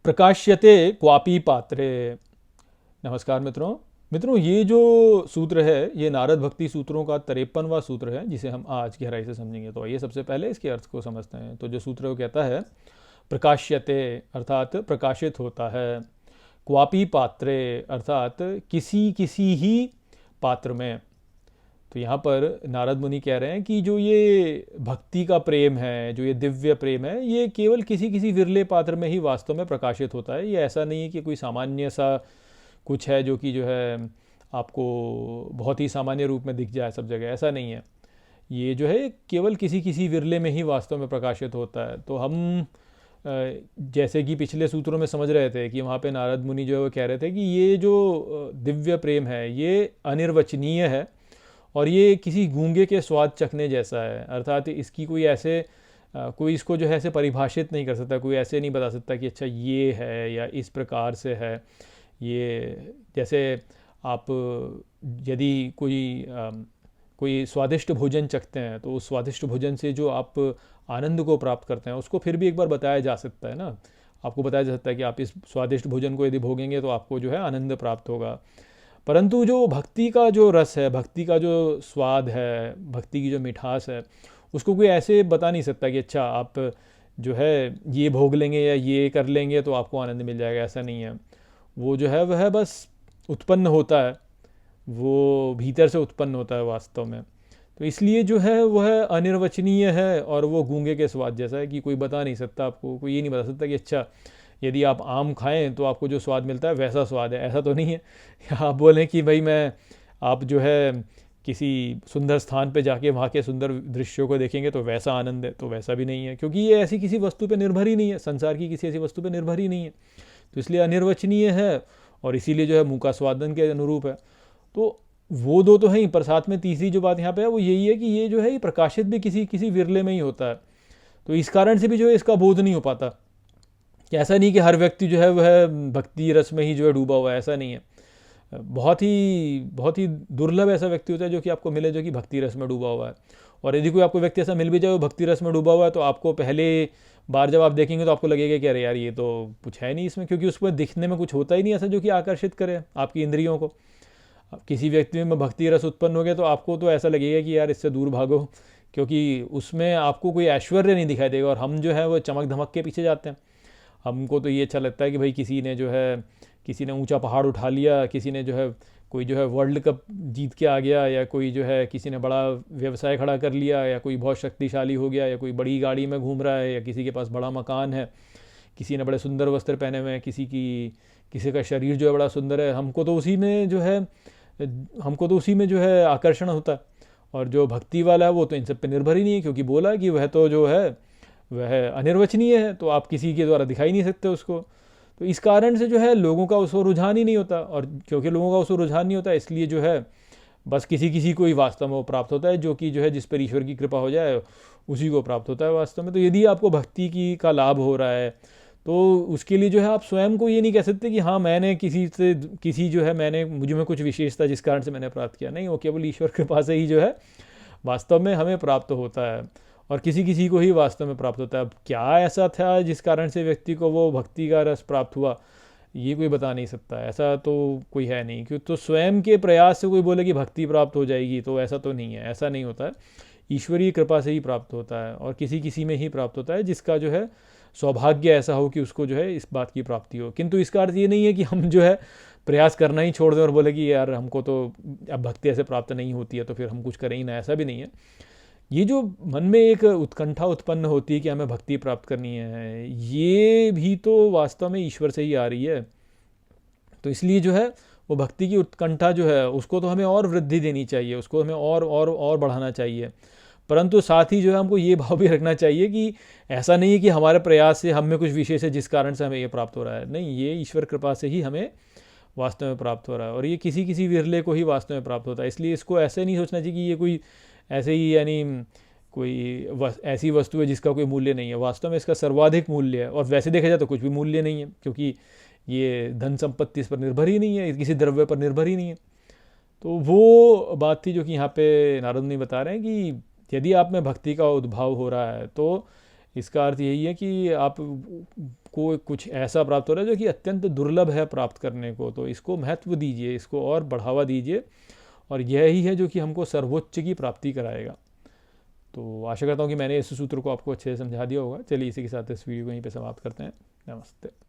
प्रकाश्यते क्वापि पात्रे। नमस्कार मित्रों, ये जो सूत्र है ये नारद भक्ति सूत्रों का 53वां सूत्र है जिसे हम आज गहराई से समझेंगे। तो आइए सबसे पहले इसके अर्थ को समझते हैं। तो जो सूत्र है वो कहता है प्रकाश्यते अर्थात प्रकाशित होता है, क्वापि पात्रे अर्थात किसी किसी ही पात्र में। तो यहाँ पर नारद मुनि कह रहे हैं कि जो ये भक्ति का प्रेम है, जो ये दिव्य प्रेम है, ये केवल किसी किसी विरले पात्र में ही वास्तव में प्रकाशित होता है। ये ऐसा नहीं है कि कोई सामान्य सा कुछ है जो कि जो है आपको बहुत ही सामान्य रूप में दिख जाए सब जगह, ऐसा नहीं है। ये जो है केवल किसी किसी विरले में ही वास्तव में प्रकाशित होता है। तो हम जैसे कि पिछले सूत्रों में समझ रहे थे कि वहाँ पे नारद मुनि जो है वो कह रहे थे कि ये जो दिव्य प्रेम है ये अनिर्वचनीय है और ये किसी गूंगे के स्वाद चखने जैसा है। अर्थात इसकी कोई ऐसे कोई इसको जो है ऐसे परिभाषित नहीं कर सकता, कोई ऐसे नहीं बता सकता कि अच्छा ये है या इस प्रकार से है। ये जैसे आप यदि कोई स्वादिष्ट भोजन चखते हैं तो उस स्वादिष्ट भोजन से जो आप आनंद को प्राप्त करते हैं उसको फिर भी एक बार बताया जा सकता है ना। आपको बताया जा सकता है कि आप इस स्वादिष्ट भोजन को यदि भोगेंगे तो आपको जो है आनंद प्राप्त होगा। परंतु जो भक्ति का जो रस है, भक्ति का जो स्वाद है, भक्ति की जो मिठास है, उसको कोई ऐसे बता नहीं सकता कि अच्छा आप जो है ये भोग लेंगे या ये कर लेंगे तो आपको आनंद मिल जाएगा, ऐसा नहीं है। वो जो है वह बस उत्पन्न होता है, वो भीतर से उत्पन्न होता है वास्तव में। तो इसलिए जो है वह अनिर्वचनीय है और वो गूंगे के स्वाद जैसा है कि कोई बता नहीं सकता आपको, कोई ये नहीं बता सकता कि अच्छा यदि आप आम खाएं तो आपको जो स्वाद मिलता है वैसा स्वाद है, ऐसा तो नहीं है। या आप बोलें कि भाई आप जो है किसी सुंदर स्थान पे जाके वहाँ के सुंदर दृश्यों को देखेंगे तो वैसा आनंद है, तो वैसा भी नहीं है, क्योंकि ये ऐसी किसी वस्तु पे निर्भर ही नहीं है, संसार की किसी ऐसी वस्तु पे निर्भर ही नहीं है। तो इसलिए अनिर्वचनीय है और इसीलिए जो है मुँह का स्वादन के अनुरूप है। तो वो दो तो हैं ही, पर साथ में तीसरी जो बात यहाँ पे है वो यही है कि ये जो है ये प्रकाशित भी किसी किसी विरले में ही होता है। तो इस कारण से भी जो है इसका बोध नहीं हो पाता कि ऐसा नहीं कि हर व्यक्ति जो है वह भक्ति रस में ही जो है डूबा हुआ है, ऐसा नहीं है। बहुत ही दुर्लभ ऐसा व्यक्ति होता है जो कि आपको मिले जो कि भक्ति रस में डूबा हुआ है। और यदि कोई आपको व्यक्ति ऐसा मिल भी जाए वो भक्ति रस में डूबा हुआ है तो आपको पहले बार जब आप देखेंगे तो आपको लगेगा कि अरे यार ये तो कुछ है नहीं इसमें, क्योंकि उसमें दिखने में कुछ होता ही नहीं ऐसा जो कि आकर्षित करे आपकी इंद्रियों को। किसी व्यक्ति में भक्ति रस उत्पन्न हो गया तो आपको तो ऐसा लगेगा कि यार इससे दूर भागो, क्योंकि उसमें आपको कोई ऐश्वर्य नहीं दिखाई देगा। और हम जो है वो चमक धमक के पीछे जाते हैं। हमको तो ये अच्छा लगता है कि भाई किसी ने ऊंचा पहाड़ उठा लिया, किसी ने जो है कोई जो है वर्ल्ड कप जीत के आ गया, या कोई जो है किसी ने बड़ा व्यवसाय खड़ा कर लिया, या कोई बहुत शक्तिशाली हो गया, या कोई बड़ी गाड़ी में घूम रहा है, या किसी के पास बड़ा मकान है, किसी ने बड़े सुंदर वस्त्र पहने हुए हैं, किसी का शरीर जो है बड़ा सुंदर है। हमको तो उसी में जो है आकर्षण होता है। और जो भक्ति वाला है वो तो इन सब पे निर्भर ही नहीं है, क्योंकि बोला कि वह तो जो है वह अनिर्वचनीय है, तो आप किसी के द्वारा दिखाई नहीं सकते उसको। तो इस कारण से जो है लोगों का उसको रुझान ही नहीं होता, और क्योंकि लोगों का उसको रुझान नहीं होता इसलिए जो है बस किसी किसी को ही वास्तव में वो प्राप्त होता है, जो कि जो है जिस पर ईश्वर की कृपा हो जाए उसी को प्राप्त होता है वास्तव में। तो यदि आपको भक्ति का लाभ हो रहा है तो उसके लिए जो है आप स्वयं को ये नहीं कह सकते कि हाँ मैंने मुझ में कुछ विशेषता जिस कारण से मैंने प्राप्त किया। नहीं, वो केवल ईश्वर कृपा से ही जो है वास्तव में हमें प्राप्त होता है, और किसी किसी को ही वास्तव में प्राप्त होता है। अब क्या ऐसा था जिस कारण से व्यक्ति को वो भक्ति का रस प्राप्त हुआ, ये कोई बता नहीं सकता, ऐसा तो कोई है नहीं। क्यों तो स्वयं के प्रयास से कोई बोले कि भक्ति प्राप्त हो जाएगी, तो ऐसा तो नहीं है, ऐसा नहीं होता है। ईश्वरीय कृपा से ही प्राप्त होता है, और किसी किसी में ही प्राप्त होता है जिसका जो है सौभाग्य ऐसा हो कि उसको जो है इस बात की प्राप्ति हो। किंतु इसका अर्थ ये नहीं है कि हम जो है प्रयास करना ही छोड़ दें और बोले कि यार हमको तो अब भक्ति ऐसे प्राप्त नहीं होती है तो फिर हम कुछ करें ही ना, ऐसा भी नहीं है। ये जो मन में एक उत्कंठा उत्पन्न होती है कि हमें भक्ति प्राप्त करनी है, ये भी तो वास्तव में ईश्वर से ही आ रही है। तो इसलिए जो है वो भक्ति की उत्कंठा जो है उसको तो हमें और वृद्धि देनी चाहिए, उसको हमें और बढ़ाना चाहिए। परंतु साथ ही जो है हमको ये भाव भी रखना चाहिए कि ऐसा नहीं है कि हमारे प्रयास से हम में कुछ विशेष है जिस कारण से हमें ये प्राप्त हो रहा है। नहीं, ये ईश्वर कृपा से ही हमें वास्तव में प्राप्त हो रहा है, और ये किसी किसी विरले को ही वास्तव में प्राप्त होता है। इसलिए इसको ऐसे नहीं सोचना चाहिए कि ये कोई ऐसे ही ऐसी वस्तु है जिसका कोई मूल्य नहीं है। वास्तव में इसका सर्वाधिक मूल्य है, और वैसे देखा जाए तो कुछ भी मूल्य नहीं है, क्योंकि ये धन संपत्ति इस पर निर्भर ही नहीं है, किसी द्रव्य पर निर्भर ही नहीं है। तो वो बात थी जो कि यहाँ पे नारद मुनि बता रहे हैं कि यदि आप में भक्ति का उद्भाव हो रहा है तो इसका अर्थ यही है कि आप आपको कुछ ऐसा प्राप्त हो रहा है जो कि अत्यंत दुर्लभ है प्राप्त करने को, तो इसको महत्व दीजिए, इसको और बढ़ावा दीजिए, और यही है जो कि हमको सर्वोच्च की प्राप्ति कराएगा। तो आशा करता हूँ कि मैंने इस सूत्र को आपको अच्छे से समझा दिया होगा। चलिए इसी के साथ इस वीडियो को यहीं पे समाप्त करते हैं। नमस्ते।